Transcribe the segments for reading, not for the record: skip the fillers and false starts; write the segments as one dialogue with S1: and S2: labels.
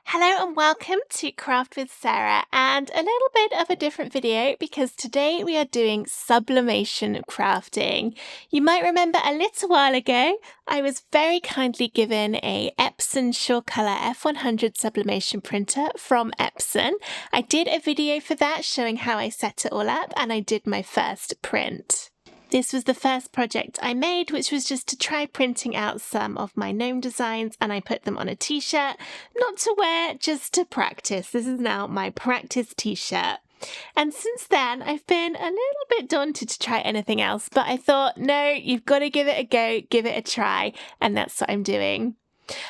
S1: Hello and welcome to Craft with Sarah, and a little bit of a different video because today we are doing sublimation crafting. You might remember a little while ago I was very kindly given a Epson SureColor F100 sublimation printer from Epson. I did a video for that showing how I set it all up, and I did my first print. This was the first project I made, which was just to try printing out some of my gnome designs, and I put them on a t-shirt, not to wear, just to practice. This is now my practice t-shirt. And since then, I've been a little bit daunted to try anything else, but I thought, no, you've got to give it a go, give it a try, and that's what I'm doing.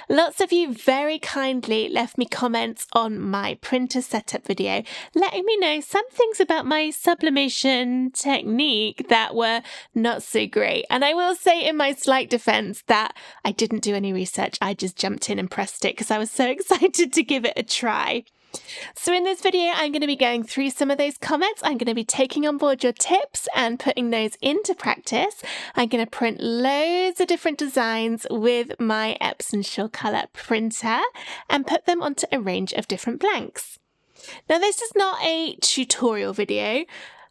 S1: Lots of you very kindly left me comments on my printer setup video, letting me know some things about my sublimation technique that were not so great. And I will say in my slight defense that I didn't do any research. I just jumped in and pressed it because I was so excited to give it a try. So in this video, I'm going to be going through some of those comments. I'm going to be taking on board your tips and putting those into practice. I'm going to print loads of different designs with my Epson SureColor printer and put them onto a range of different blanks. Now, this is not a tutorial video.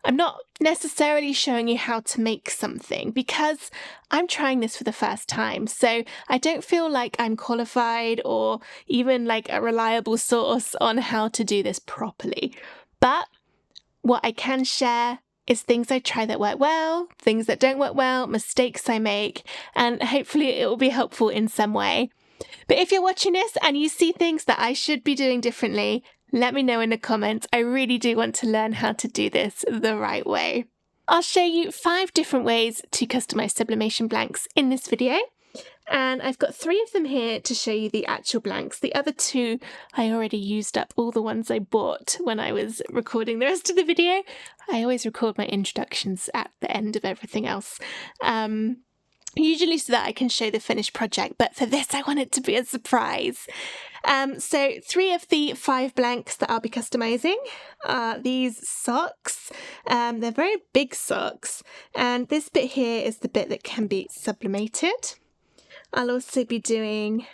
S1: I'm not necessarily showing you how to make something because I'm trying this for the first time. So I don't feel like I'm qualified or even like a reliable source on how to do this properly. But what I can share is things I try that work well, things that don't work well, mistakes I make, and hopefully it will be helpful in some way. But if you're watching this and you see things that I should be doing differently, let me know in the comments. I really do want to learn how to do this the right way. I'll show you 5 different ways to customize sublimation blanks in this video. And I've got 3 of them here to show you the actual blanks. The other 2, I already used up all the ones I bought when I was recording the rest of the video. I always record my introductions at the end of everything else. Usually so that I can show the finished project, but for this I want it to be a surprise. So 3 of the 5 blanks that I'll be customizing are these socks. They're very big socks, and this bit here is the bit that can be sublimated. I'll also be doing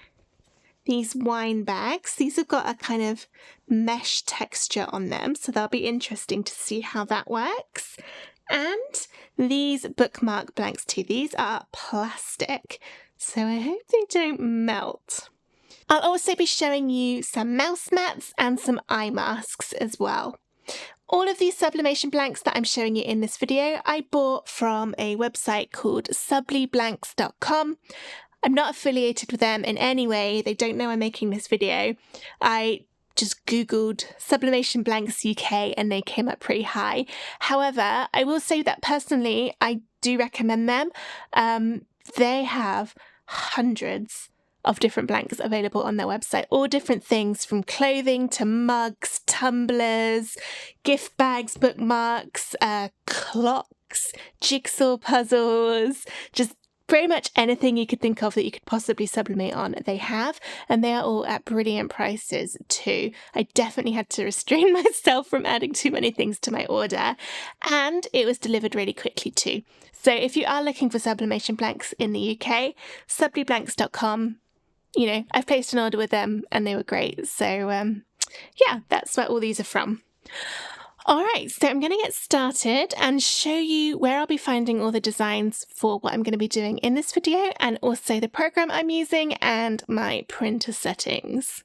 S1: these wine bags. These have got a kind of mesh texture on them, so they'll be interesting to see how that works. And these bookmark blanks too. These are plastic, so I hope they don't melt. I'll also be showing you some mouse mats and some eye masks as well. All of these sublimation blanks that I'm showing you in this video, I bought from a website called subliblanks.com. I'm not affiliated with them in any way. They don't know I'm making this video. I just Googled sublimation blanks UK and they came up pretty high. However, I will say that personally, I do recommend them. They have hundreds of different blanks available on their website, all different things from clothing to mugs, tumblers, gift bags, bookmarks, clocks, jigsaw puzzles, just pretty much anything you could think of that you could possibly sublimate on, they have, and they are all at brilliant prices too. I definitely had to restrain myself from adding too many things to my order, and it was delivered really quickly too. So if you are looking for sublimation blanks in the UK, subliblanks.com, you know, I've placed an order with them and they were great. So yeah, that's where all these are from. All right, so I'm going to get started and show you where I'll be finding all the designs for what I'm going to be doing in this video, and also the program I'm using and my printer settings.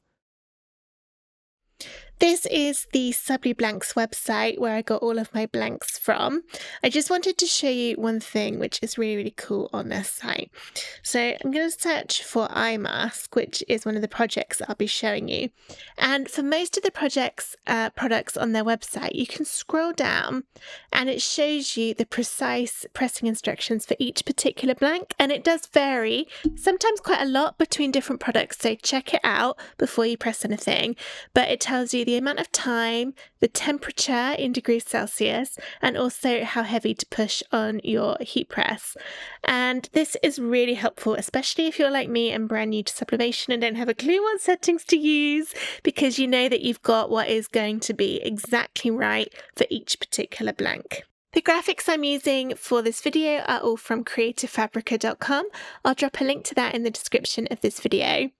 S1: This is the Subliblanks website where I got all of my blanks from. I just wanted to show you one thing which is really, really cool on their site. So I'm going to search for eye mask, which is one of the projects that I'll be showing you. And for most of the products on their website, you can scroll down and it shows you the precise pressing instructions for each particular blank. And it does vary, sometimes quite a lot between different products. So check it out before you press anything. But it tells you the amount of time, the temperature in degrees Celsius, and also how heavy to push on your heat press. And this is really helpful, especially if you're like me and brand new to sublimation and don't have a clue what settings to use, because you know that you've got what is going to be exactly right for each particular blank. The graphics I'm using for this video are all from creativefabrica.com. I'll drop a link to that in the description of this video.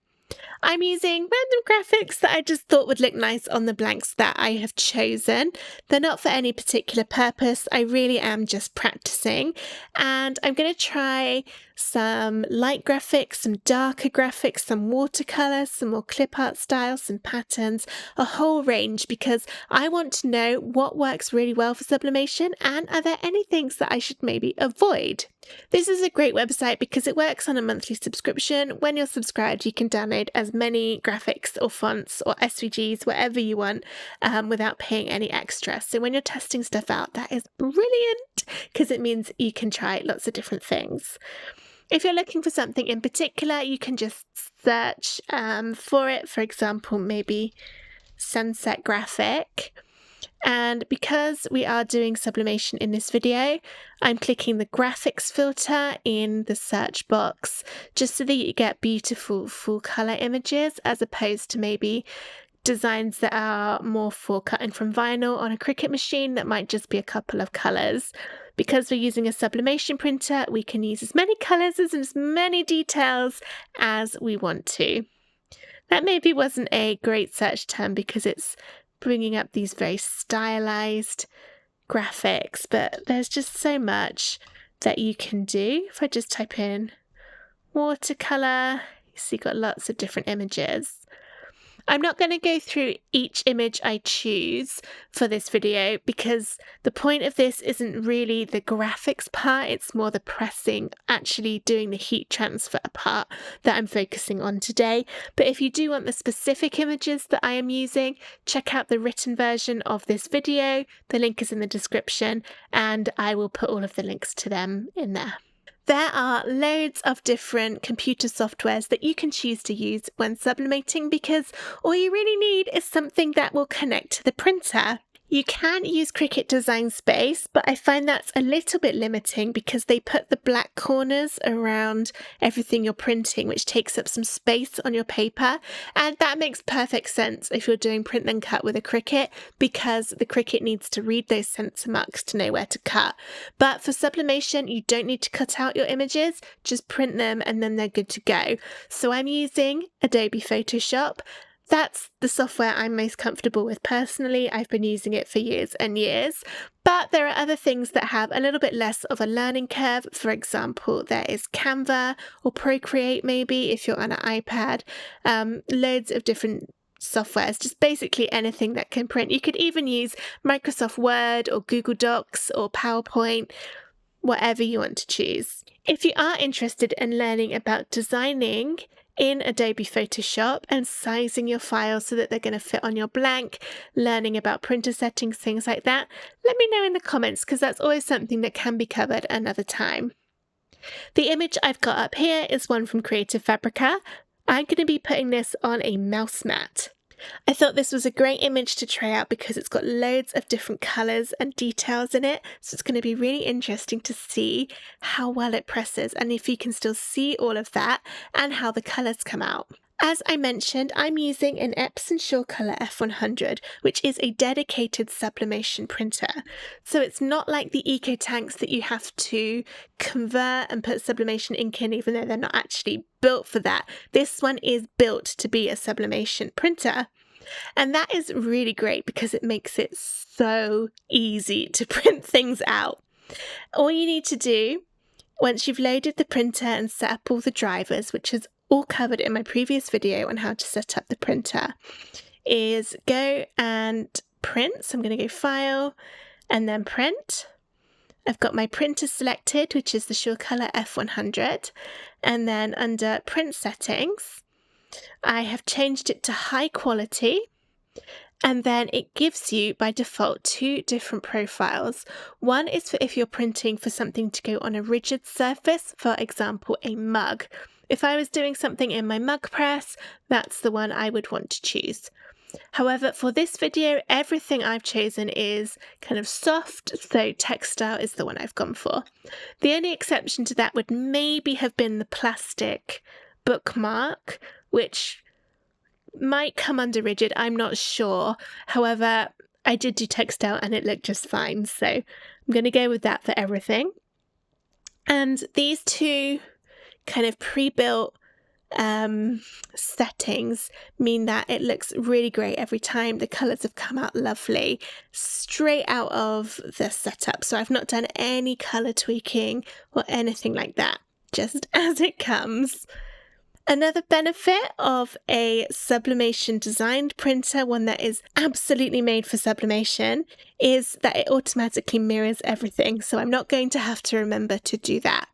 S1: I'm using random graphics that I just thought would look nice on the blanks that I have chosen. They're not for any particular purpose. I really am just practicing. And I'm going to try some light graphics, some darker graphics, some watercolors, some more clip art styles, some patterns, a whole range, because I want to know what works really well for sublimation and are there any things that I should maybe avoid. This is a great website because it works on a monthly subscription. When you're subscribed, you can download as many graphics or fonts or SVGs, whatever you want, without paying any extra. So when you're testing stuff out, that is brilliant because it means you can try lots of different things. If you're looking for something in particular, you can just search for it. For example, maybe sunset graphic. And because we are doing sublimation in this video, I'm clicking the graphics filter in the search box just so that you get beautiful full color images as opposed to maybe designs that are more for cutting from vinyl on a Cricut machine that might just be a couple of colors. Because we're using a sublimation printer, we can use as many colors and as many details as we want to. That maybe wasn't a great search term because it's bringing up these very stylized graphics, but there's just so much that you can do. If I just type in watercolor, you see got lots of different images. I'm not going to go through each image I choose for this video because the point of this isn't really the graphics part, it's more the pressing, actually doing the heat transfer part that I'm focusing on today. But if you do want the specific images that I am using, check out the written version of this video. The link is in the description and I will put all of the links to them in there. There are loads of different computer softwares that you can choose to use when sublimating because all you really need is something that will connect to the printer. You can use Cricut Design Space, but I find that's a little bit limiting because they put the black corners around everything you're printing, which takes up some space on your paper. And that makes perfect sense if you're doing print then cut with a Cricut because the Cricut needs to read those sensor marks to know where to cut. But for sublimation, you don't need to cut out your images, just print them and then they're good to go. So I'm using Adobe Photoshop. That's the software I'm most comfortable with personally. I've been using it for years and years, but there are other things that have a little bit less of a learning curve. For example, there is Canva or Procreate maybe if you're on an iPad, loads of different softwares, just basically anything that can print. You could even use Microsoft Word or Google Docs or PowerPoint, whatever you want to choose. If you are interested in learning about designing in Adobe Photoshop and sizing your files so that they're going to fit on your blank, learning about printer settings, things like that, let me know in the comments because that's always something that can be covered another time. The image I've got up here is one from Creative Fabrica. I'm going to be putting this on a mouse mat. I thought this was a great image to try out because it's got loads of different colours and details in it, so it's going to be really interesting to see how well it presses and if you can still see all of that and how the colours come out. As I mentioned, I'm using an Epson SureColor F100, which is a dedicated sublimation printer. So it's not like the EcoTanks that you have to convert and put sublimation ink in, even though they're not actually built for that. This one is built to be a sublimation printer. And that is really great because it makes it so easy to print things out. All you need to do, once you've loaded the printer and set up all the drivers, which is all covered in my previous video on how to set up the printer, is go and print. So I'm going to go File and then Print. I've got my printer selected, which is the SureColor F100. And then under Print Settings, I have changed it to High Quality. And then it gives you, by default, two different profiles. One is for if you're printing for something to go on a rigid surface, for example, a mug. If I was doing something in my mug press, that's the one I would want to choose. However, for this video, everything I've chosen is kind of soft, so textile is the one I've gone for. The only exception to that would maybe have been the plastic bookmark, which might come under rigid, I'm not sure. However, I did do textile and it looked just fine, so I'm going to go with that for everything. And these two kind of pre-built settings mean that it looks really great every time. The colours have come out lovely straight out of the setup. So I've not done any colour tweaking or anything like that, just as it comes. Another benefit of a sublimation designed printer, one that is absolutely made for sublimation, is that it automatically mirrors everything. So I'm not going to have to remember to do that.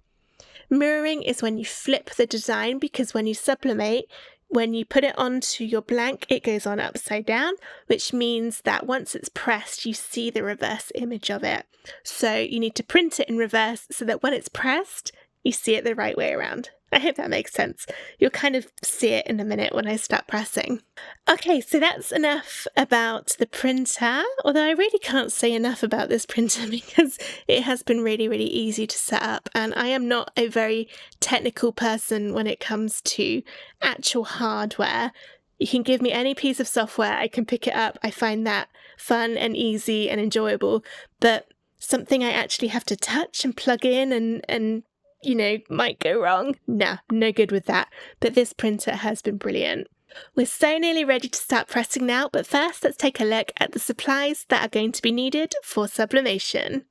S1: Mirroring is when you flip the design, because when you sublimate, when you put it onto your blank, it goes on upside down, which means that once it's pressed, you see the reverse image of it. So you need to print it in reverse so that when it's pressed, you see it the right way around. I hope that makes sense. You'll kind of see it in a minute when I start pressing. Okay, so that's enough about the printer, although I really can't say enough about this printer because it has been really, really easy to set up, and I am not a very technical person when it comes to actual hardware. You can give me any piece of software, I can pick it up. I find that fun and easy and enjoyable, but something I actually have to touch and plug in and might go wrong. Nah, no good with that. But this printer has been brilliant. We're so nearly ready to start pressing now, but first let's take a look at the supplies that are going to be needed for sublimation.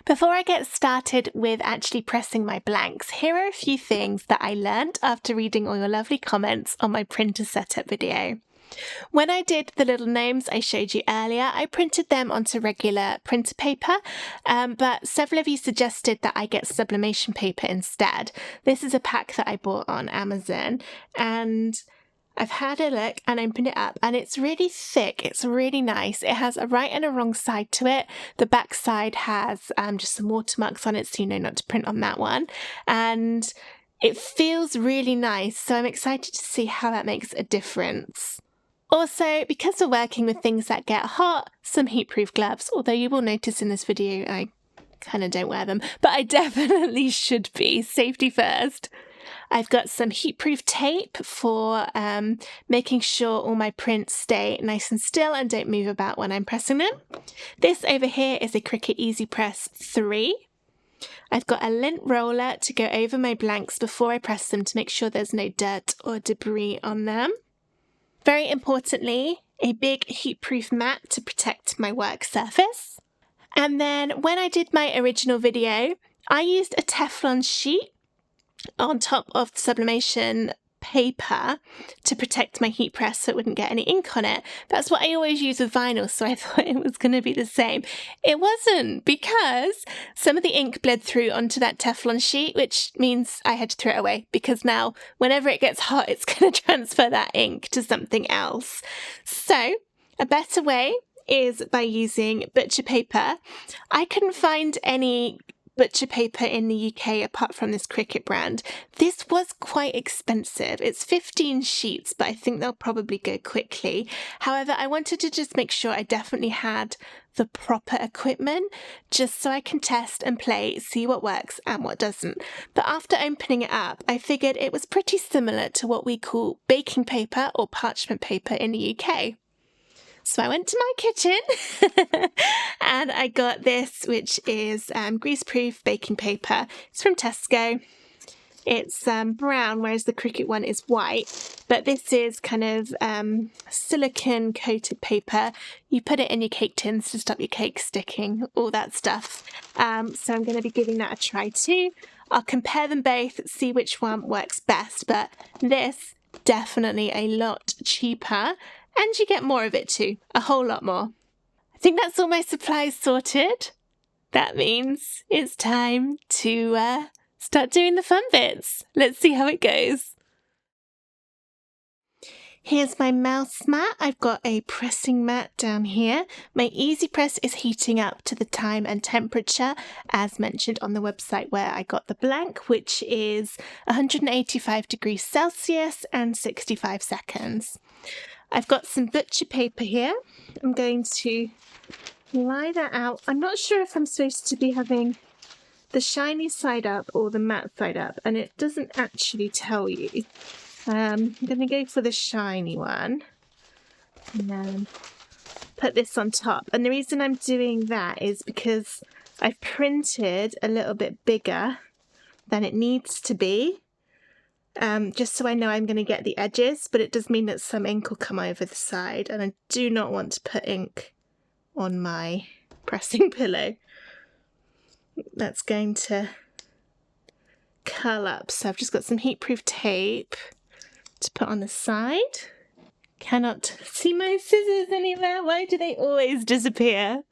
S1: Before I get started with actually pressing my blanks, here are a few things that I learned after reading all your lovely comments on my printer setup video. When I did the little gnomes I showed you earlier, I printed them onto regular printer paper, but several of you suggested that I get sublimation paper instead. This is a pack that I bought on Amazon, and I've had a look and opened it up, and it's really thick. It's really nice. It has a right and a wrong side to it. The back side has just some watermarks on it, so you know not to print on that one. And it feels really nice, so I'm excited to see how that makes a difference. Also, because we're working with things that get hot, some heat-proof gloves, although you will notice in this video I kind of don't wear them, but I definitely should be. Safety first. I've got some heat-proof tape for making sure all my prints stay nice and still and don't move about when I'm pressing them. This over here is a Cricut EasyPress 3. I've got a lint roller to go over my blanks before I press them to make sure there's no dirt or debris on them. Very importantly, a big heat-proof mat to protect my work surface. And then when I did my original video, I used a Teflon sheet on top of the sublimation paper to protect my heat press so it wouldn't get any ink on it. That's what I always use with vinyl, so I thought it was going to be the same. It wasn't, because some of the ink bled through onto that Teflon sheet, which means I had to throw it away, because now whenever it gets hot, it's going to transfer that ink to something else. So a better way is by using butcher paper. I couldn't find any butcher paper in the UK apart from this Cricut brand. This was quite expensive. It's 15 sheets, but I think they'll probably go quickly. However, I wanted to just make sure I definitely had the proper equipment, just so I can test and play, see what works and what doesn't. But after opening it up, I figured it was pretty similar to what we call baking paper or parchment paper in the UK. So I went to my kitchen and I got this, which is greaseproof baking paper. It's from Tesco. It's brown, whereas the Cricut one is white. But this is kind of silicone coated paper. You put it in your cake tins to stop your cake sticking, all that stuff. So I'm going to be giving that a try too. I'll compare them both, see which one works best. But this, definitely a lot cheaper. And you get more of it too, a whole lot more. I think that's all my supplies sorted. That means it's time to start doing the fun bits. Let's see how it goes. Here's my mouse mat. I've got a pressing mat down here. My EasyPress is heating up to the time and temperature as mentioned on the website where I got the blank, which is 185 degrees Celsius and 65 seconds. I've got some butcher paper here. I'm going to lie that out. I'm not sure if I'm supposed to be having the shiny side up or the matte side up, and it doesn't actually tell you. I'm going to go for the shiny one and then put this on top. And the reason I'm doing that is because I've printed a little bit bigger than it needs to be. just so I know I'm going to get the edges, but it does mean that some ink will come over the side, and I do not want to put ink on my pressing pillow. That's going to curl up, so I've just got some heat-proof tape to put on the side. Cannot see my scissors anywhere. Why do they always disappear?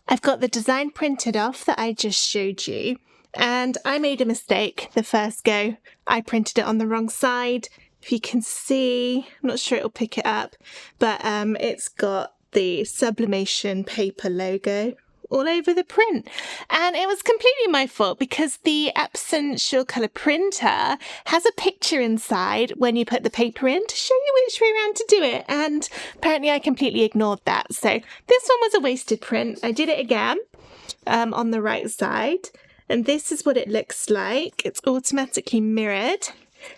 S1: I've got the design printed off that I just showed you, and I made a mistake the first go. I printed it on the wrong side. If you can see, I'm not sure it'll pick it up, but it's got the Sublimation paper logo all over the print, and it was completely my fault because the Epson SureColor printer has a picture inside when you put the paper in to show you which way around to do it, and apparently I completely ignored that. So this one was a wasted print. I did it again on the right side, and this is what it looks like. It's automatically mirrored,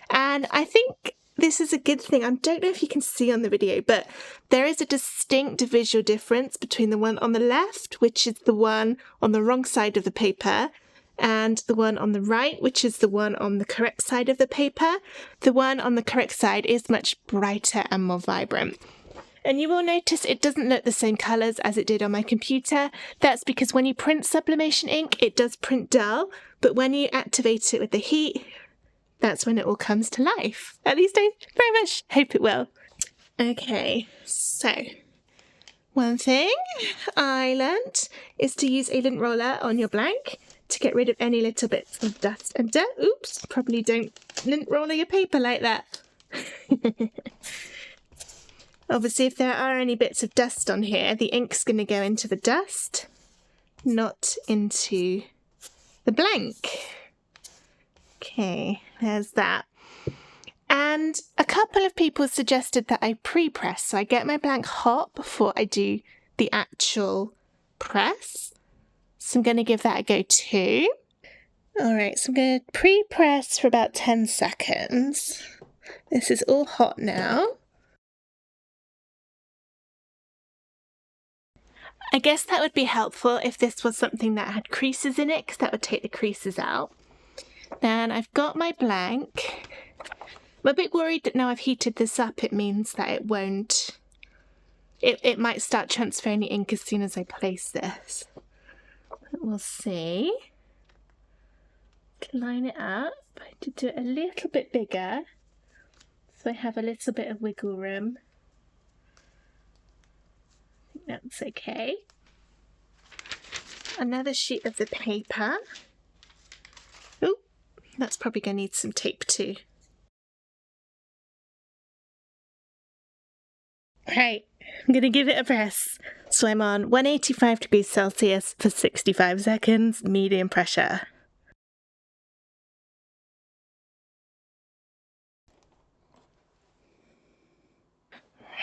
S1: and I think this is a good thing. I don't know if you can see on the video, but there is a distinct visual difference between the one on the left, which is the one on the wrong side of the paper, and the one on the right, which is the one on the correct side of the paper. The one on the correct side is much brighter and more vibrant. And you will notice it doesn't look the same colours as it did on my computer. That's because when you print sublimation ink, it does print dull, but when you activate it with the heat, that's when it all comes to life. At least I very much hope it will. Okay, so one thing I learnt is to use a lint roller on your blank to get rid of any little bits of dust and dirt. Oops, probably don't lint roller your paper like that. Obviously, if there are any bits of dust on here, the ink's going to go into the dust, not into the blank. Okay, there's that. And a couple of people suggested that I pre-press, so I get my blank hot before I do the actual press. So I'm going to give that a go too. Alright, so I'm going to pre-press for about 10 seconds. This is all hot now. I guess that would be helpful if this was something that had creases in it, because that would take the creases out. Then I've got my blank. I'm a bit worried that now I've heated this up, it means that it won't... It might start transferring the ink as soon as I place this. But we'll see. Line it up. I did do it a little bit bigger, so I have a little bit of wiggle room. I think that's okay. Another sheet of the paper. Oh, that's probably going to need some tape too. Right, I'm going to give it a press. So I'm on 185 degrees Celsius for 65 seconds, medium pressure.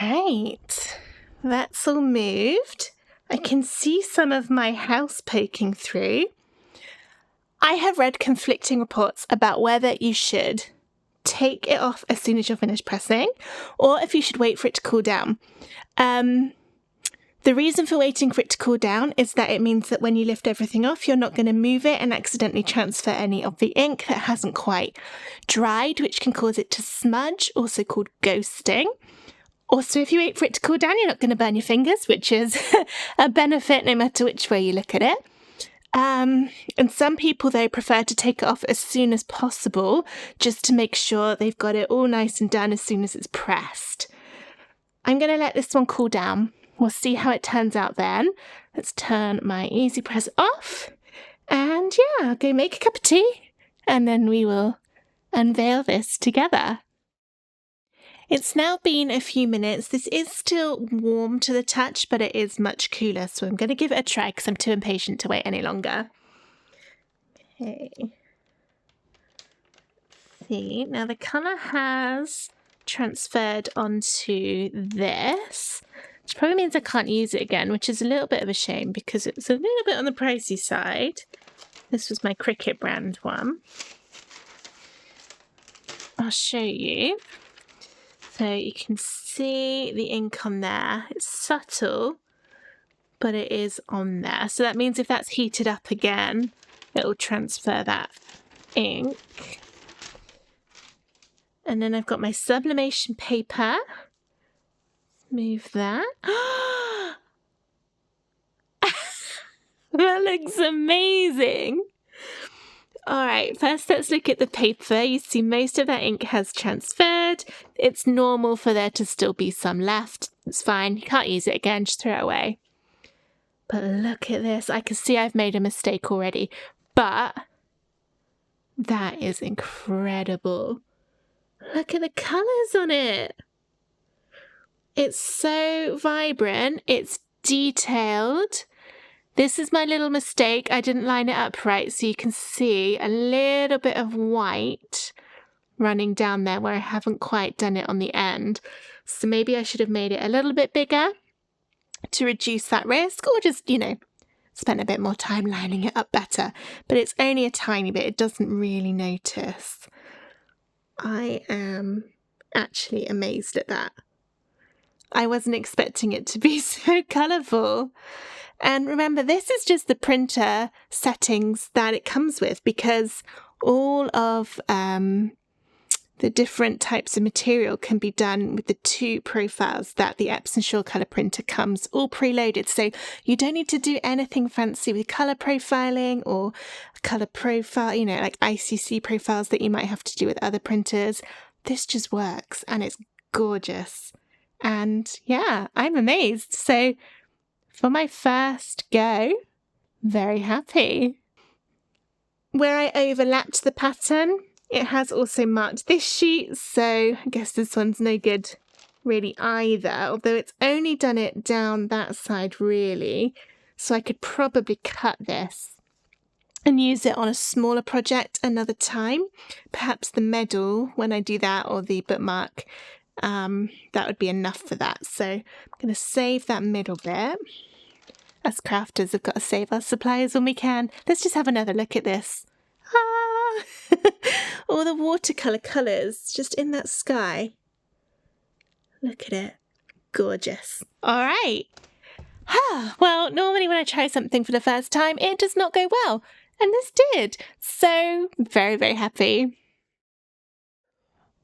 S1: Right, that's all moved. I can see some of my house poking through. I have read conflicting reports about whether you should take it off as soon as you're finished pressing, or if you should wait for it to cool down. The reason for waiting for it to cool down is that it means that when you lift everything off, you're not going to move it and accidentally transfer any of the ink that hasn't quite dried, which can cause it to smudge, also called ghosting. Also, if you wait for it to cool down, you're not going to burn your fingers, which is a benefit no matter which way you look at it. And some people, though, prefer to take it off as soon as possible, just to make sure they've got it all nice and done as soon as it's pressed. I'm going to let this one cool down. We'll see how it turns out then. Let's turn my Easy Press off. And yeah, I'll go make a cup of tea, and then we will unveil this together. It's now been a few minutes. This is still warm to the touch, but it is much cooler, so I'm going to give it a try because I'm too impatient to wait any longer. Okay. See, now the colour has transferred onto this, which probably means I can't use it again, which is a little bit of a shame because it's a little bit on the pricey side. This was my Cricut brand one. I'll show you. So you can see the ink on there. It's subtle, but it is on there. So that means if that's heated up again, it'll transfer that ink. And then I've got my sublimation paper. Move that. That looks amazing. All right, first let's look at the paper. You see most of that ink has transferred. It's normal for there to still be some left. It's fine. You can't use it again, just throw it away. But look at this. I can see I've made a mistake already, but that is incredible. Look at the colours on it. It's so vibrant. It's detailed. This is my little mistake. I didn't line it up right, so you can see a little bit of white running down there where I haven't quite done it on the end. So maybe I should have made it a little bit bigger to reduce that risk, or just, spend a bit more time lining it up better. But it's only a tiny bit. It doesn't really notice. I am actually amazed at that. I wasn't expecting it to be so colourful. And remember, this is just the printer settings that it comes with, because all of the different types of material can be done with the 2 profiles that the Epson SureColor printer comes all preloaded. So you don't need to do anything fancy with colour profiling or colour profile, like ICC profiles that you might have to do with other printers. This just works and it's gorgeous. And yeah, I'm amazed. So for my first go, very happy. Where I overlapped the pattern, it has also marked this sheet, so I guess this one's no good really either, although it's only done it down that side really, so I could probably cut this and use it on a smaller project another time. Perhaps the medal, when I do that, or the bookmark, that would be enough for that. So I'm going to save that middle bit. Us crafters have got to save our supplies when we can. Let's just have another look at this. All the watercolour colours just in that sky. Look at it. Gorgeous. All right. Well, normally when I try something for the first time, it does not go well. And this did. So very, very happy.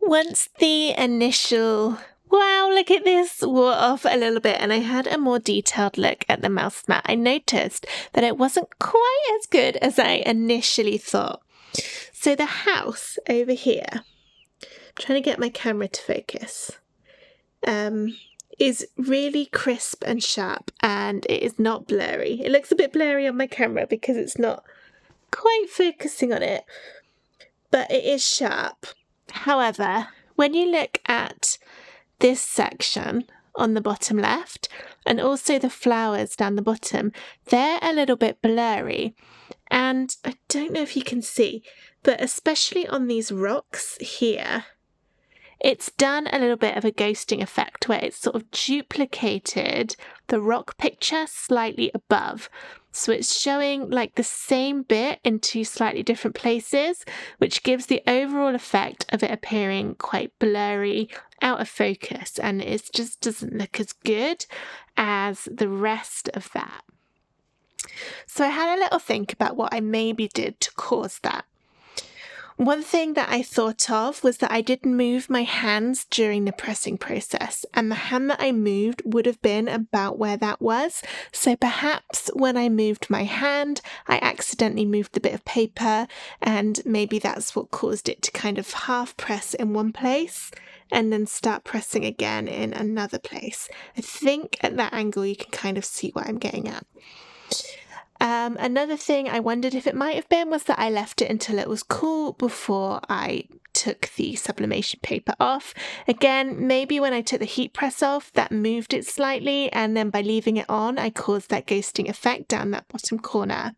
S1: Once the initial wow, look at this, wore off a little bit and I had a more detailed look at the mouse mat, I noticed that it wasn't quite as good as I initially thought. So the house over here, I'm trying to get my camera to focus, is really crisp and sharp, and it is not blurry. It looks a bit blurry on my camera because it's not quite focusing on it, but it is sharp. However, when you look at this section on the bottom left and also the flowers down the bottom, they're a little bit blurry, and I don't know if you can see, but especially on these rocks here, it's done a little bit of a ghosting effect where it's sort of duplicated the rock picture slightly above. So it's showing like the same bit in 2 slightly different places, which gives the overall effect of it appearing quite blurry, out of focus, and it just doesn't look as good as the rest of that. So I had a little think about what I maybe did to cause that. One thing that I thought of was that I didn't move my hands during the pressing process, and the hand that I moved would have been about where that was. So perhaps when I moved my hand, I accidentally moved the bit of paper, and maybe that's what caused it to kind of half press in one place and then start pressing again in another place. I think at that angle you can kind of see what I'm getting at. Another thing I wondered if it might have been was that I left it until it was cool before I took the sublimation paper off. Again, maybe when I took the heat press off, that moved it slightly, and then by leaving it on, I caused that ghosting effect down that bottom corner.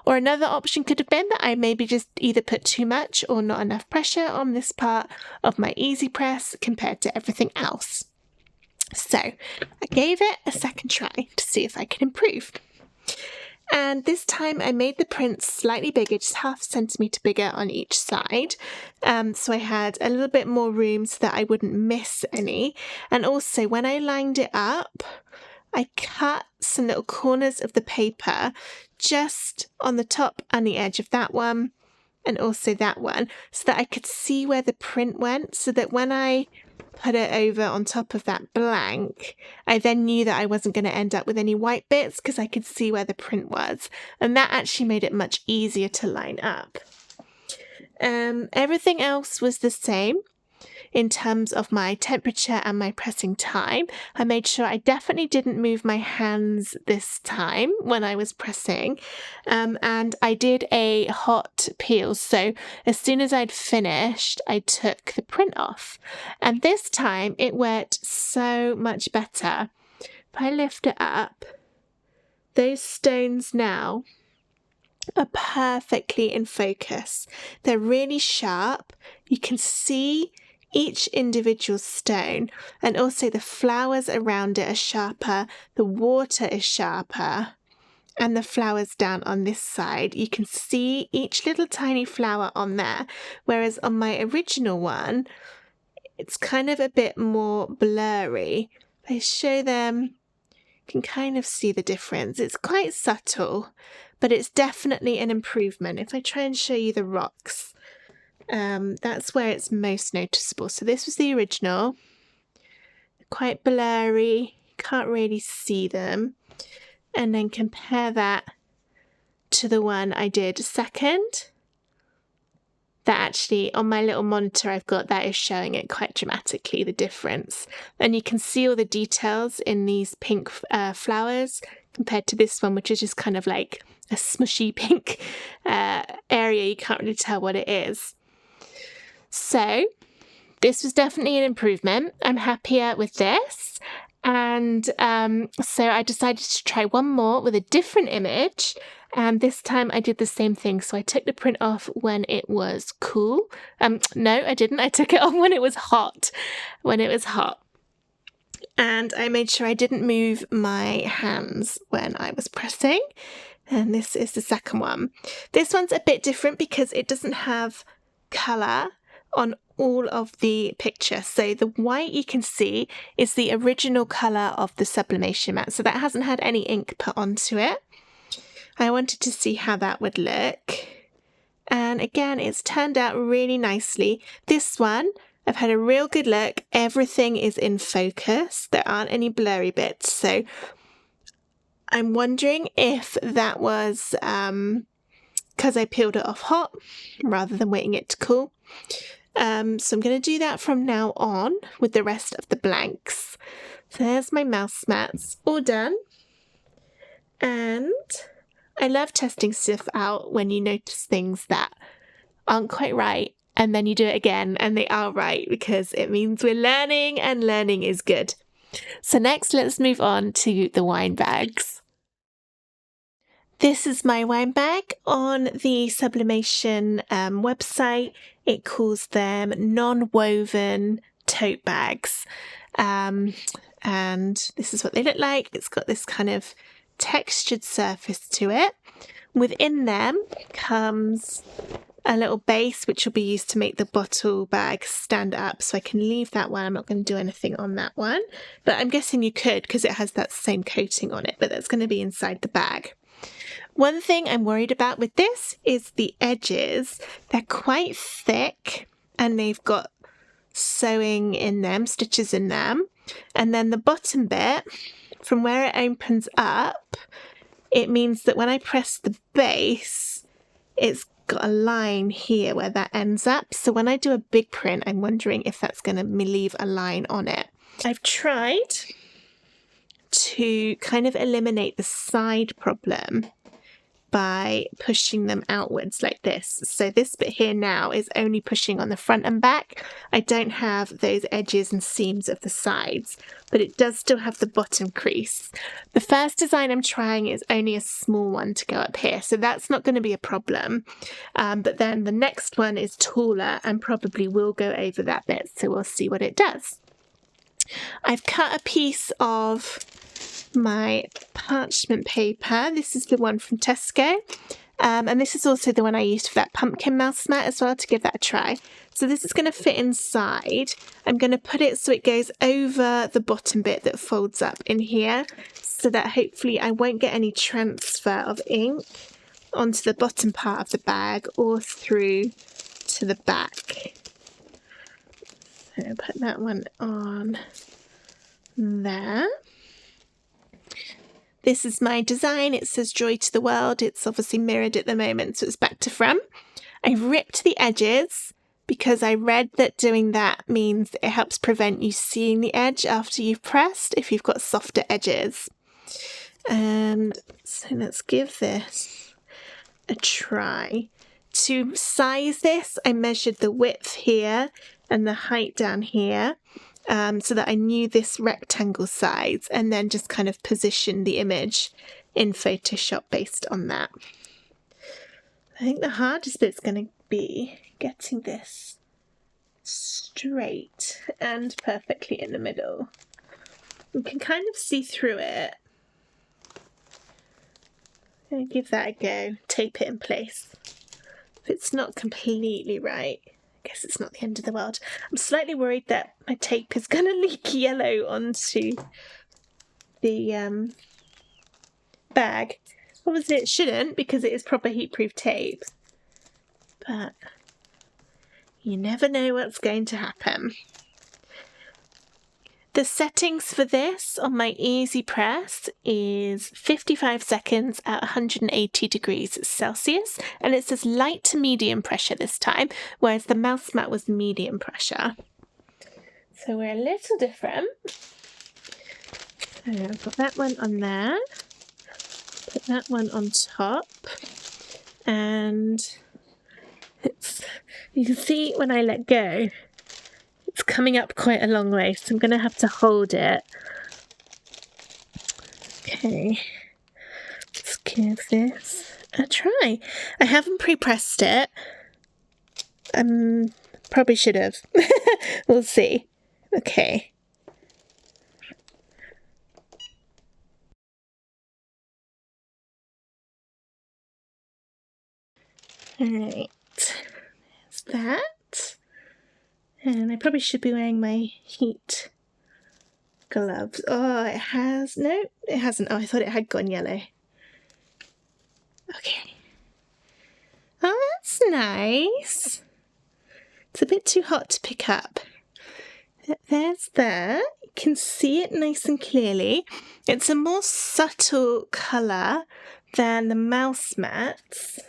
S1: Or another option could have been that I maybe just either put too much or not enough pressure on this part of my easy press compared to everything else. So I gave it a second try to see if I could improve. And this time I made the print slightly bigger, just 0.5 centimetre bigger on each side. So I had a little bit more room so that I wouldn't miss any. And also when I lined it up, I cut some little corners of the paper just on the top and the edge of that one and also that one so that I could see where the print went, so that when I put it over on top of that blank, I then knew that I wasn't going to end up with any white bits because I could see where the print was, and that actually made it much easier to line up. Everything else was the same in terms of my temperature and my pressing time. I made sure I definitely didn't move my hands this time when I was pressing, and I did a hot peel, so as soon as I'd finished I took the print off, and this time it worked so much better. If I lift it up, those stones now are perfectly in focus. They're really sharp. You can see each individual stone, and also the flowers around it are sharper, the water is sharper, and the flowers down on this side, you can see each little tiny flower on there, whereas on my original one it's kind of a bit more blurry. If I show them, you can kind of see the difference. It's quite subtle, but it's definitely an improvement. If I try and show you the rocks, that's where it's most noticeable. So this was the original, quite blurry, can't really see them, and then compare that to the one I did second. That actually, on my little monitor I've got, that is showing it quite dramatically, the difference, and you can see all the details in these pink flowers compared to this one, which is just kind of like a smushy pink area. You can't really tell what it is. So this was definitely an improvement. I'm happier with this. And so I decided to try one more with a different image. And this time I did the same thing. So I took the print off when it was cool. No, I didn't. I took it off when it was hot. And I made sure I didn't move my hands when I was pressing. And this is the second one. This one's a bit different because it doesn't have colour on all of the picture. So the white you can see is the original colour of the sublimation mat. So that hasn't had any ink put onto it. I wanted to see how that would look. And again, it's turned out really nicely. This one, I've had a real good look. Everything is in focus. There aren't any blurry bits. So I'm wondering if that was because I peeled it off hot rather than waiting it to cool. So I'm going to do that from now on with the rest of the blanks. So there's my mouse mats all done. And I love testing stuff out when you notice things that aren't quite right, and then you do it again and they are right, because it means we're learning, and learning is good. So next, let's move on to the wine bags. This is my wine bag. On the Sublimation website, it calls them non-woven tote bags. And this is what they look like. It's got this kind of textured surface to it. Within them comes a little base which will be used to make the bottle bag stand up, so I can leave that one. I'm not going to do anything on that one, but I'm guessing you could because it has that same coating on it, but that's going to be inside the bag. One thing I'm worried about with this is the edges. They're quite thick and they've got sewing in them, stitches in them, and then the bottom bit, from where it opens up, it means that when I press the base, it's got a line here where that ends up. So when I do a big print, I'm wondering if that's going to leave a line on it. I've tried to kind of eliminate the side problem by pushing them outwards like this. So this bit here now is only pushing on the front and back. I don't have those edges and seams of the sides, but it does still have the bottom crease. The first design I'm trying is only a small one to go up here, so that's not going to be a problem. But then the next one is taller and probably will go over that bit, so we'll see what it does. I've cut a piece of my parchment paper. This is the one from Tesco, and this is also the one I used for that pumpkin mouse mat as well, to give that a try. So this is going to fit inside. I'm going to put it so it goes over the bottom bit that folds up in here, so that hopefully I won't get any transfer of ink onto the bottom part of the bag or through to the back. So put that one on there. This is my design. It says Joy to the World. It's obviously mirrored at the moment, so it's back to front. I ripped the edges because I read that doing that means it helps prevent you seeing the edge after you've pressed if you've got softer edges. And so let's give this a try. To size this, I measured the width here and the height down here. So that I knew this rectangle size, and then just kind of position the image in Photoshop based on that. I think the hardest bit's going to be getting this straight and perfectly in the middle. You can kind of see through it. I'm going to give that a go, tape it in place. If it's not completely right, I guess it's not the end of the world. I'm slightly worried that my tape is going to leak yellow onto the bag. Obviously it shouldn't because it is proper heat-proof tape. But you never know what's going to happen. The settings for this on my Easy Press is 55 seconds at 180 degrees Celsius, and it says light to medium pressure this time, whereas the mouse mat was medium pressure. So we're a little different. So I've got that one on there, put that one on top, and you can see when I let go, it's coming up quite a long way, so I'm going to have to hold it. Okay, let's give this a try. I haven't pre-pressed it. Probably should have. We'll see. Okay. Alright, there's that. And I probably should be wearing my heat gloves. Oh, it has... No, it hasn't. Oh, I thought it had gone yellow. Okay. Oh, that's nice. It's a bit too hot to pick up. There's that. You can see it nice and clearly. It's a more subtle colour than the mouse mats.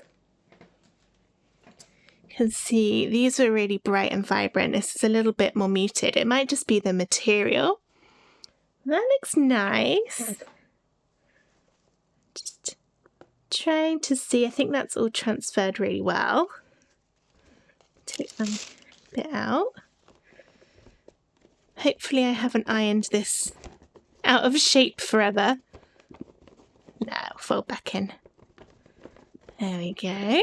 S1: Can see these are really bright and vibrant. This is a little bit more muted. It might just be the material. That looks nice. Just trying to see. I think that's all transferred really well. Take one bit out. Hopefully I haven't ironed this out of shape forever. No, fold back in. There we go.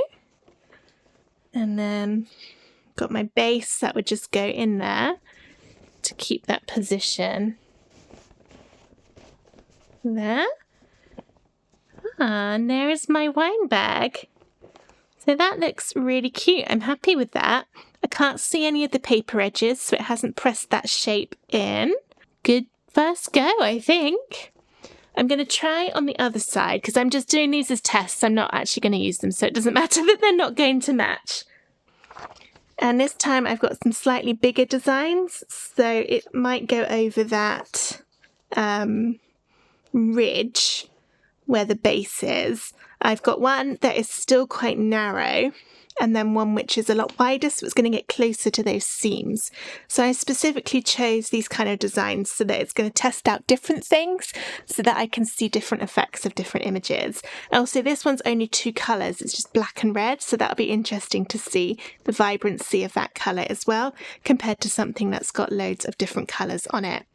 S1: And then got my base that would just go in there to keep that position. There. Ah, and there is my wine bag. So that looks really cute. I'm happy with that. I can't see any of the paper edges, so it hasn't pressed that shape in. Good first go, I think. I'm going to try on the other side because I'm just doing these as tests. I'm not actually going to use them, so it doesn't matter that they're not going to match. And this time I've got some slightly bigger designs, so it might go over that ridge where the base is. I've got one that is still quite narrow, and then one which is a lot wider, so it's going to get closer to those seams. So I specifically chose these kind of designs so that it's going to test out different things so that I can see different effects of different images. Also, this one's only 2 colours, it's just black and red, so that'll be interesting to see the vibrancy of that colour as well, compared to something that's got loads of different colours on it.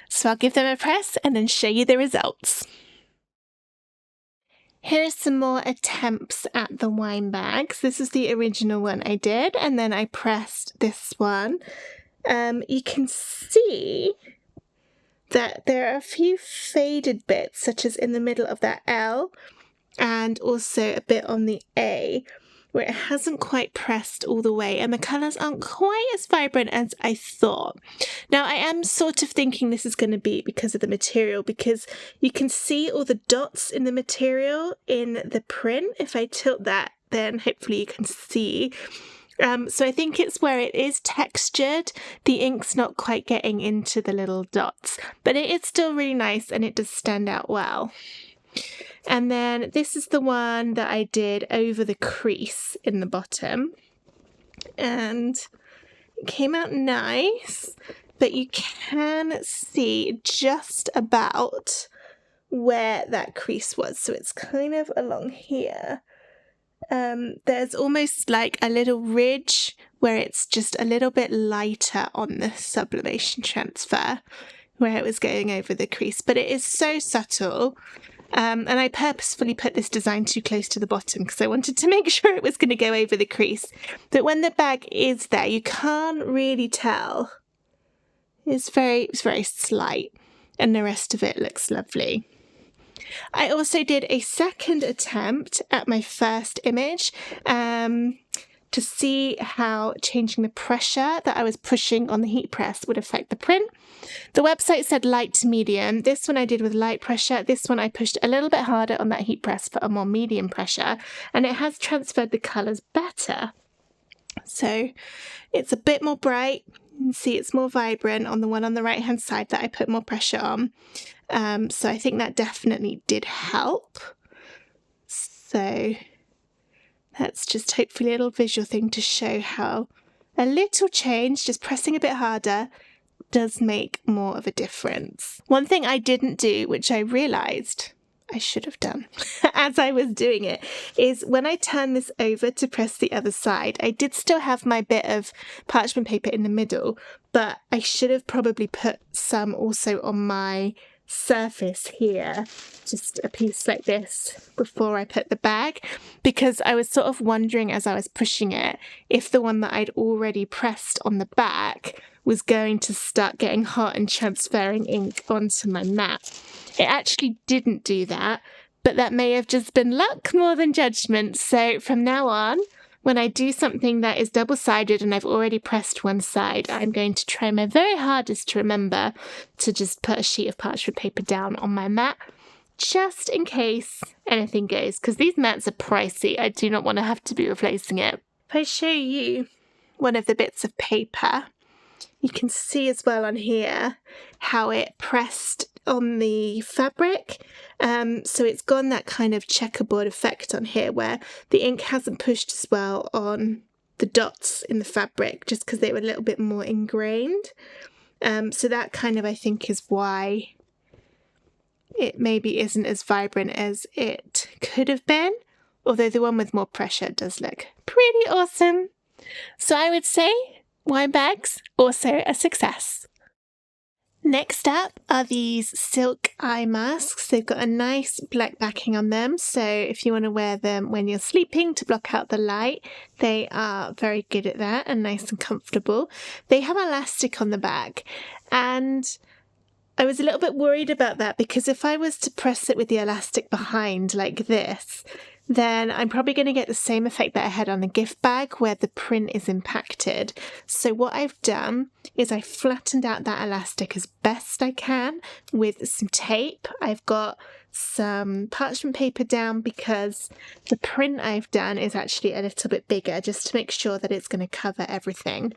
S1: So I'll give them a press and then show you the results. Here are some more attempts at the wine bags. This is the original one I did, and then I pressed this one. You can see that there are a few faded bits, such as in the middle of that L, and also a bit on the A, where it hasn't quite pressed all the way and the colours aren't quite as vibrant as I thought. Now I am sort of thinking this is going to be because of the material, because you can see all the dots in the material in the print. If I tilt that, then hopefully you can see. So I think it's where it is textured, the ink's not quite getting into the little dots, but it is still really nice and it does stand out well. And then this is the one that I did over the crease in the bottom, and it came out nice, but you can see just about where that crease was. So it's kind of along here. There's almost like a little ridge where it's just a little bit lighter on the sublimation transfer where it was going over the crease, but it is so subtle. And I purposefully put this design too close to the bottom because I wanted to make sure it was going to go over the crease. But when the bag is there, you can't really tell. It's very slight, and the rest of it looks lovely. I also did a second attempt at my first image to see how changing the pressure that I was pushing on the heat press would affect the print. The website said light to medium. This one I did with light pressure. This one I pushed a little bit harder on that heat press for a more medium pressure, and it has transferred the colours better. So it's a bit more bright. You can see it's more vibrant on the one on the right hand side that I put more pressure on. So I think that definitely did help. So that's just hopefully a little visual thing to show how a little change, just pressing a bit harder, does make more of a difference. One thing I didn't do, which I realised I should have done as I was doing it, is when I turned this over to press the other side, I did still have my bit of parchment paper in the middle, but I should have probably put some also on my surface here, just a piece like this, before I put the bag, because I was sort of wondering as I was pushing it if the one that I'd already pressed on the back was going to start getting hot and transferring ink onto my mat. It actually didn't do that, but that may have just been luck more than judgment. So from now on, when I do something that is double-sided and I've already pressed one side, I'm going to try my very hardest to remember to just put a sheet of parchment paper down on my mat, just in case anything goes, because these mats are pricey. I do not want to have to be replacing it. If I show you one of the bits of paper, you can see as well on here how it pressed on the fabric. So it's gone that kind of checkerboard effect on here where the ink hasn't pushed as well on the dots in the fabric just because they were a little bit more ingrained. So that kind of, I think, is why it maybe isn't as vibrant as it could have been, although the one with more pressure does look pretty awesome. So I would say wine bags, also a success. Next up are these silk eye masks. They've got a nice black backing on them, so if you want to wear them when you're sleeping to block out the light, they are very good at that and nice and comfortable. They have elastic on the back, and I was a little bit worried about that because if I was to press it with the elastic behind like this, then I'm probably going to get the same effect that I had on the gift bag where the print is impacted. So what I've done is I flattened out that elastic as best I can with some tape. I've got some parchment paper down because the print I've done is actually a little bit bigger, just to make sure that it's going to cover everything.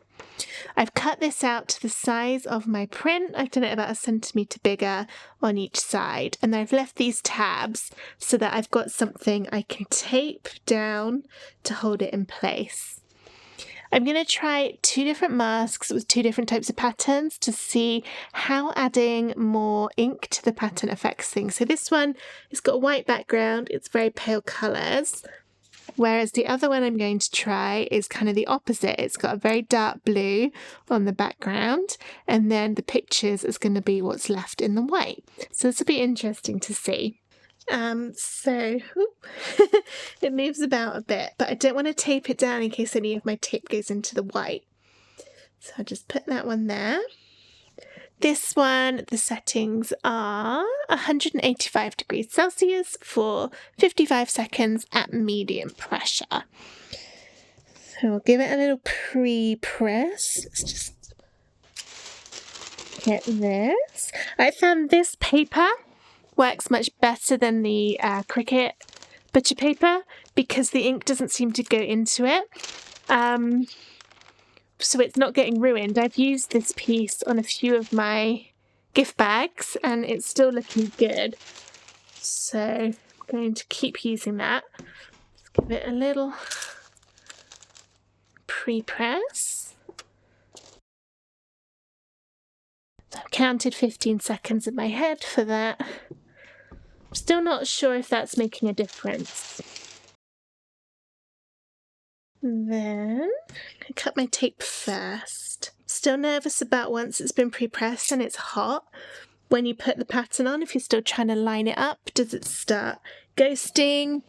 S1: I've cut this out to the size of my print. I've done it about 1 centimetre bigger on each side, and I've left these tabs so that I've got something I can tape down to hold it in place. I'm going to try 2 different masks with 2 different types of patterns to see how adding more ink to the pattern affects things. So this one has got a white background, it's very pale colours, whereas the other one I'm going to try is kind of the opposite. It's got a very dark blue on the background, and then the pictures is going to be what's left in the white. So this will be interesting to see. It moves about a bit, but I don't want to tape it down in case any of my tape goes into the white. So I'll just put that one there. This one, the settings are 185 degrees Celsius for 55 seconds at medium pressure. So we'll give it a little pre-press. Let's just get this. I found this paper works much better than the Cricut butcher paper because the ink doesn't seem to go into it. So it's not getting ruined. I've used this piece on a few of my gift bags and it's still looking good. So I'm going to keep using that. Let's give it a little pre-press. I've counted 15 seconds in my head for that. I'm still not sure if that's making a difference. Then I cut my tape first. Still nervous about once it's been pre-pressed and it's hot. When you put the pattern on, if you're still trying to line it up, does it start ghosting?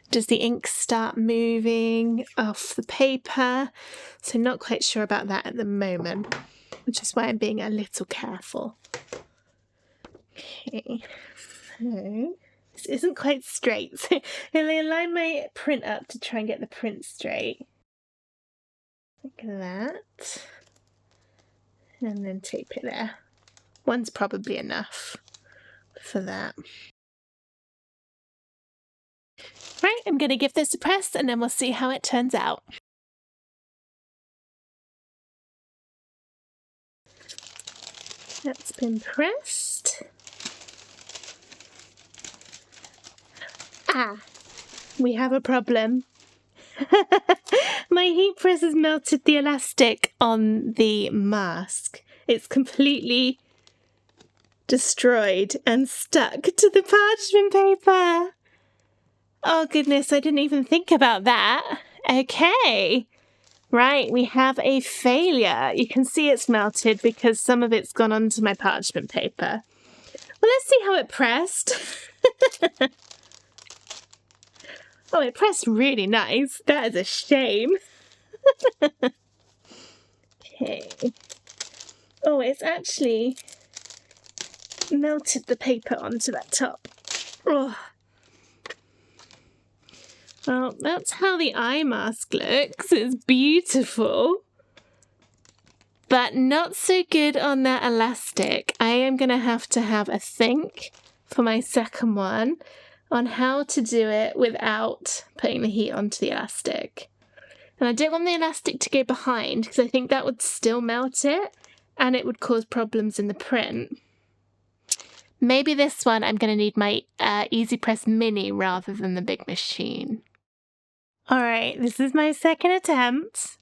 S1: Does the ink start moving off the paper? So not quite sure about that at the moment, which is why I'm being a little careful. Okay, so this isn't quite straight. So I line my print up to try and get the print straight. Like that. And then tape it there. One's probably enough for that. Right, I'm going to give this a press and then we'll see how it turns out. That's been pressed. Ah, we have a problem. My heat press has melted the elastic on the mask. It's completely destroyed and stuck to the parchment paper. Oh goodness, I didn't even think about that. Okay. Right, we have a failure. You can see it's melted because some of it's gone onto my parchment paper. Well, let's see how it pressed. Oh, it pressed really nice. That is a shame. Okay. Oh, it's actually melted the paper onto that top. Oh. Well, that's how the eye mask looks. It's beautiful. But not so good on that elastic. I am going to have a think for my second one on how to do it without putting the heat onto the elastic. And I don't want the elastic to go behind because I think that would still melt it and it would cause problems in the print. Maybe this one I'm going to need my Easy Press Mini rather than the big machine. Alright, this is my second attempt.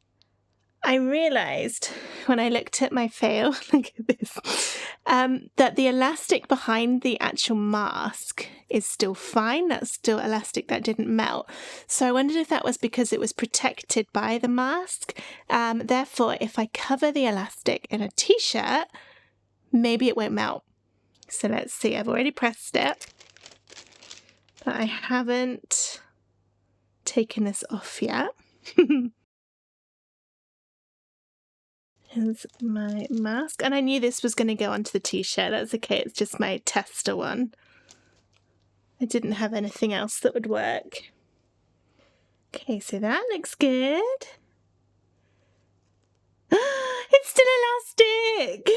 S1: I realised when I looked at my fail, look at this, that the elastic behind the actual mask is still fine. That's still elastic that didn't melt. So I wondered if that was because it was protected by the mask. Therefore, if I cover the elastic in a t-shirt, maybe it won't melt. So let's see, I've already pressed it, but I haven't taken this off yet. Here's my mask, and I knew this was going to go onto the t-shirt. That's okay, it's just my tester one. I didn't have anything else that would work. Okay, so that looks good. It's still elastic!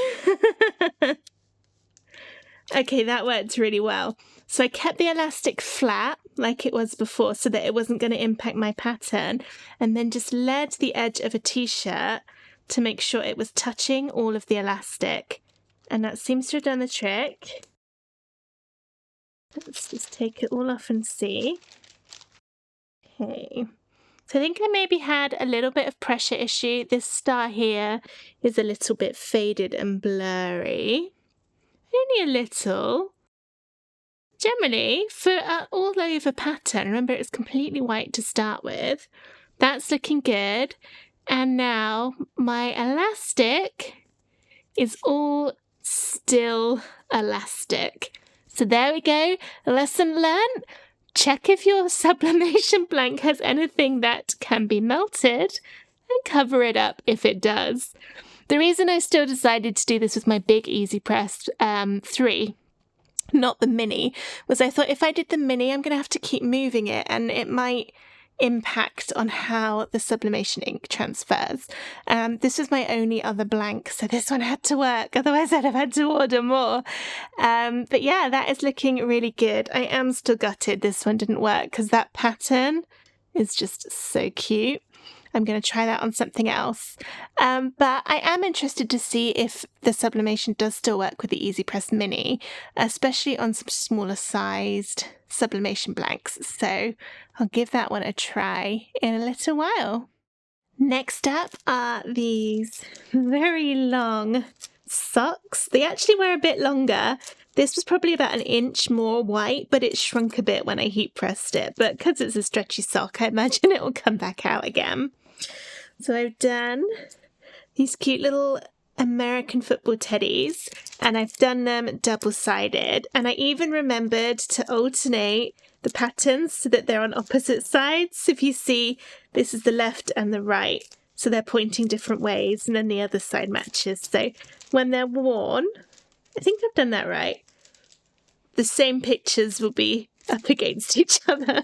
S1: Okay, that worked really well. So I kept the elastic flat like it was before so that it wasn't going to impact my pattern, and then just led the edge of a t-shirt to make sure it was touching all of the elastic. And that seems to have done the trick. Let's just take it all off and see. Okay. So I think I maybe had a little bit of pressure issue. This star here is a little bit faded and blurry. Only a little. Generally, for an all over pattern, remember it's completely white to start with. That's looking good. And now my elastic is all still elastic. So there we go. Lesson learned. Check if your sublimation blank has anything that can be melted and cover it up if it does. The reason I still decided to do this with my big Easy Press 3, not the mini, was I thought if I did the mini, I'm going to have to keep moving it and it might impact on how the sublimation ink transfers. This was my only other blank, so this one had to work, otherwise I'd have had to order more. But yeah, that is looking really good. I am still gutted this one didn't work because that pattern is just so cute. I'm going to try that on something else. But I am interested to see if the sublimation does still work with the Easy Press Mini, especially on some smaller sized sublimation blanks. So I'll give that one a try in a little while. Next up are these very long socks. They actually were a bit longer. This was probably about an inch more white, but it shrunk a bit when I heat pressed it. But because it's a stretchy sock, I imagine it will come back out again. So I've done these cute little American football teddies, and I've done them double-sided. And I even remembered to alternate the patterns so that they're on opposite sides. If you see, this is the left and the right. So they're pointing different ways, and then the other side matches. So when they're worn, I think I've done that right. The same pictures will be up against each other.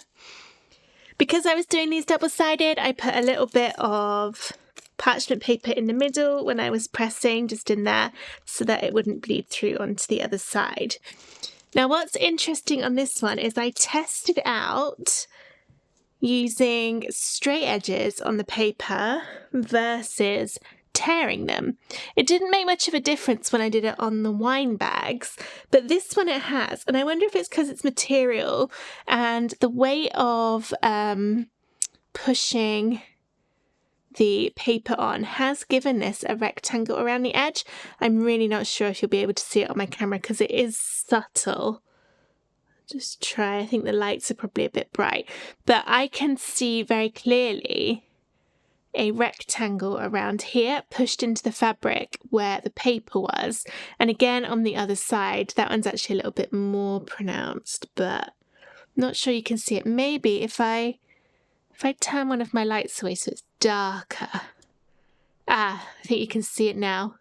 S1: Because I was doing these double-sided, I put a little bit of parchment paper in the middle when I was pressing, just in there, so that it wouldn't bleed through onto the other side. Now, what's interesting on this one is I tested out using straight edges on the paper versus tearing them. It didn't make much of a difference when I did it on the wine bags, but this one it has, and I wonder if it's because it's material and the weight of pushing the paper on has given this a rectangle around the edge. I'm really not sure if you'll be able to see it on my camera because it is subtle. Just try, I think the lights are probably a bit bright, but I can see very clearly a rectangle around here pushed into the fabric where the paper was. And again, on the other side, that one's actually a little bit more pronounced, but I'm not sure you can see it. Maybe if I turn one of my lights away so it's darker. I think you can see it now.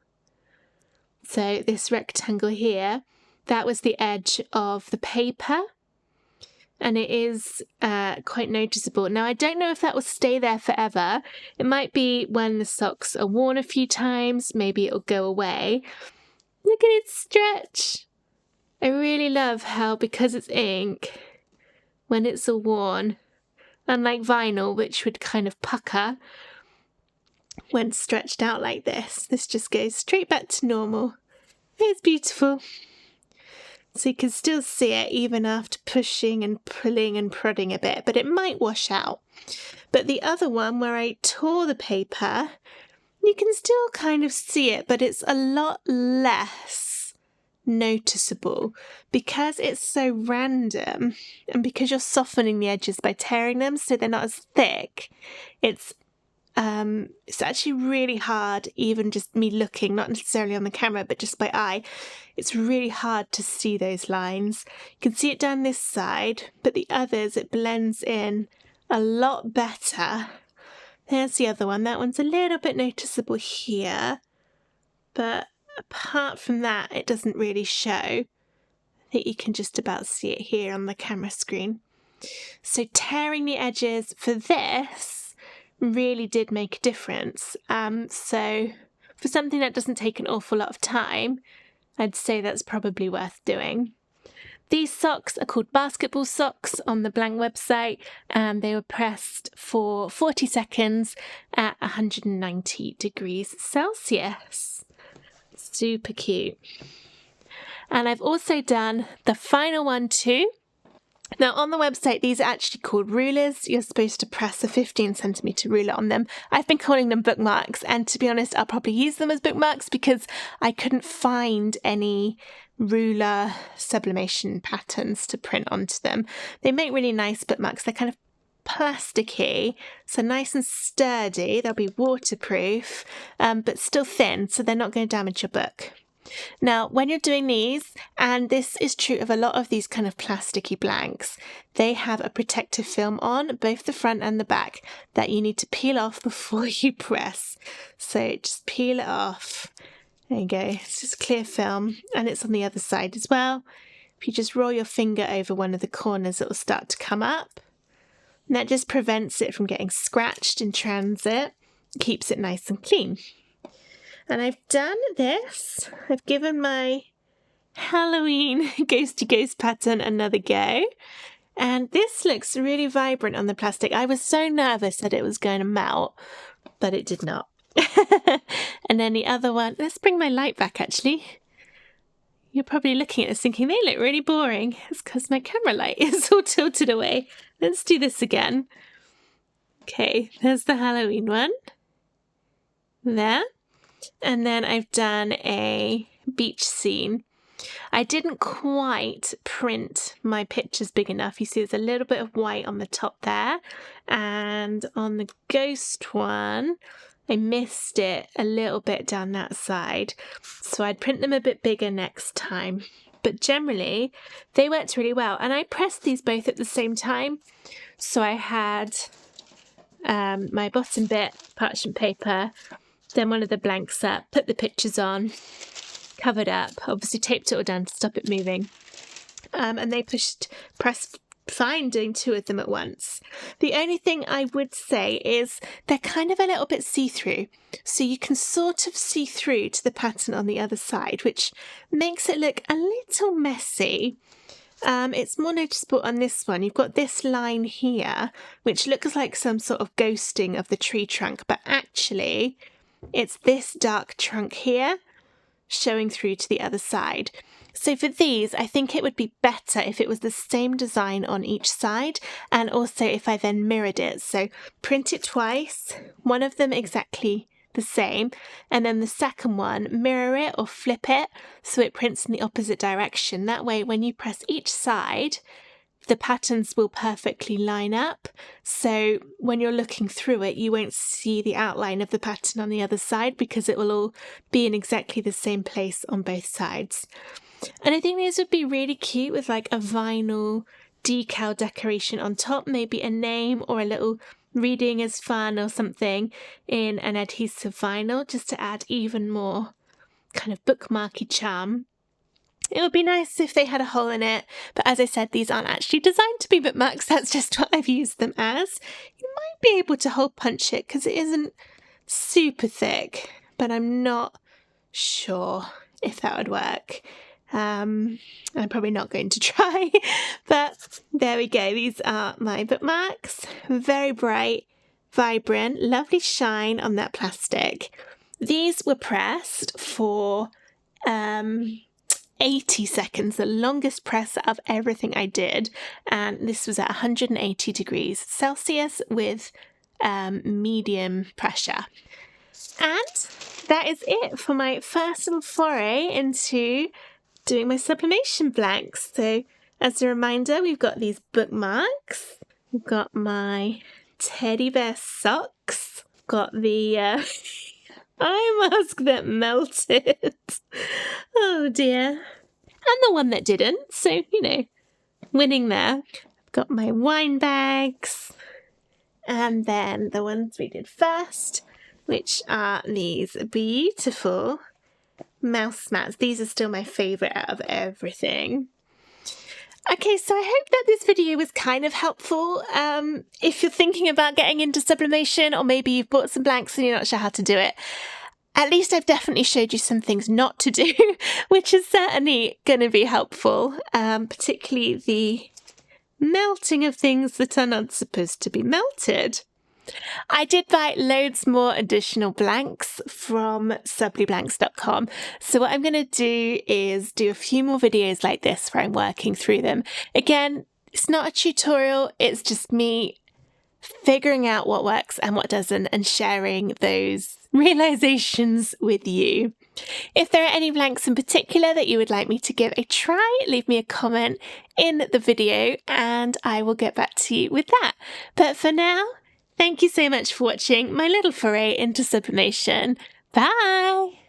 S1: So this rectangle here, that was the edge of the paper. And it is quite noticeable. Now, I don't know if that will stay there forever. It might be when the socks are worn a few times, maybe it'll go away. Look at it stretch. I really love how, because it's ink, when it's all worn, unlike vinyl, which would kind of pucker, when stretched out like this just goes straight back to normal. It's beautiful. So you can still see it even after pushing and pulling and prodding a bit, but it might wash out. But the other one where I tore the paper, you can still kind of see it, but it's a lot less noticeable because it's so random and because you're softening the edges by tearing them so they're not as thick. It's actually really hard, even just me looking, not necessarily on the camera, but just by eye. It's really hard to see those lines. You can see it down this side, but the others, it blends in a lot better. There's the other one. That one's a little bit noticeable here, but apart from that, it doesn't really show. I think you can just about see it here on the camera screen. So tearing the edges for this really did make a difference. So for something that doesn't take an awful lot of time, I'd say that's probably worth doing. These socks are called basketball socks on the Blank website, and they were pressed for 40 seconds at 190 degrees Celsius. Super cute. And I've also done the final one too. Now, on the website, these are actually called rulers. You're supposed to press a 15cm ruler on them. I've been calling them bookmarks, and to be honest, I'll probably use them as bookmarks because I couldn't find any ruler sublimation patterns to print onto them. They make really nice bookmarks. They're kind of plasticky, so nice and sturdy. They'll be waterproof, but still thin, so they're not going to damage your book. Now, when you're doing these, and this is true of a lot of these kind of plasticky blanks, they have a protective film on both the front and the back that you need to peel off before you press. So just peel it off. There you go. It's just clear film, and it's on the other side as well. If you just roll your finger over one of the corners, it will start to come up. And that just prevents it from getting scratched in transit, keeps it nice and clean. And I've done this. I've given my Halloween ghosty ghost pattern another go. And this looks really vibrant on the plastic. I was so nervous that it was going to melt, but it did not. And then the other one, let's bring my light back actually. You're probably looking at this thinking they look really boring. It's because my camera light is all tilted away. Let's do this again. Okay, there's the Halloween one. There. And then I've done a beach scene. I didn't quite print my pictures big enough. You see there's a little bit of white on the top there. And on the ghost one, I missed it a little bit down that side. So I'd print them a bit bigger next time. But generally, they worked really well. And I pressed these both at the same time. So I had my bottom bit, parchment paper, then one of the blanks up, put the pictures on, covered up, obviously taped it all down to stop it moving. And they pressed fine doing two of them at once. The only thing I would say is they're kind of a little bit see-through. So you can sort of see through to the pattern on the other side, which makes it look a little messy. It's more noticeable on this one. You've got this line here, which looks like some sort of ghosting of the tree trunk, but actually it's this dark trunk here showing through to the other side. So for these, I think it would be better if it was the same design on each side, and also if I then mirrored it. So print it twice, one of them exactly the same, and then the second one, mirror it or flip it so it prints in the opposite direction. That way, when you press each side, the patterns will perfectly line up. So when you're looking through it, you won't see the outline of the pattern on the other side because it will all be in exactly the same place on both sides. And I think these would be really cute with like a vinyl decal decoration on top, maybe a name or a little reading is fun or something in an adhesive vinyl, just to add even more kind of bookmarky charm. It would be nice if they had a hole in it, but as I said, these aren't actually designed to be bookmarks. That's just what I've used them as. You might be able to hole punch it because it isn't super thick, but I'm not sure if that would work. I'm probably not going to try, but there we go. These are my bookmarks. Very bright, vibrant, lovely shine on that plastic. These were pressed for 80 seconds, the longest press of everything I did. And this was at 180 degrees Celsius with medium pressure. And that is it for my first little foray into doing my sublimation blanks. So as a reminder, we've got these bookmarks, we've got my teddy bear socks, got the eye mask that melted, oh dear, and the one that didn't, so you know, winning there. I've got my wine bags, and then the ones we did first, which are these beautiful mouse mats. These are still my favourite out of everything. Okay, so I hope that this video was kind of helpful. If you're thinking about getting into sublimation, or maybe you've bought some blanks and you're not sure how to do it, at least I've definitely showed you some things not to do, which is certainly going to be helpful, particularly the melting of things that are not supposed to be melted. I did buy loads more additional blanks from sublyblanks.com. So what I'm going to do is do a few more videos like this where I'm working through them. Again, it's not a tutorial, it's just me figuring out what works and what doesn't and sharing those realizations with you. If there are any blanks in particular that you would like me to give a try, leave me a comment in the video and I will get back to you with that. But for now, thank you so much for watching my little foray into sublimation. Bye!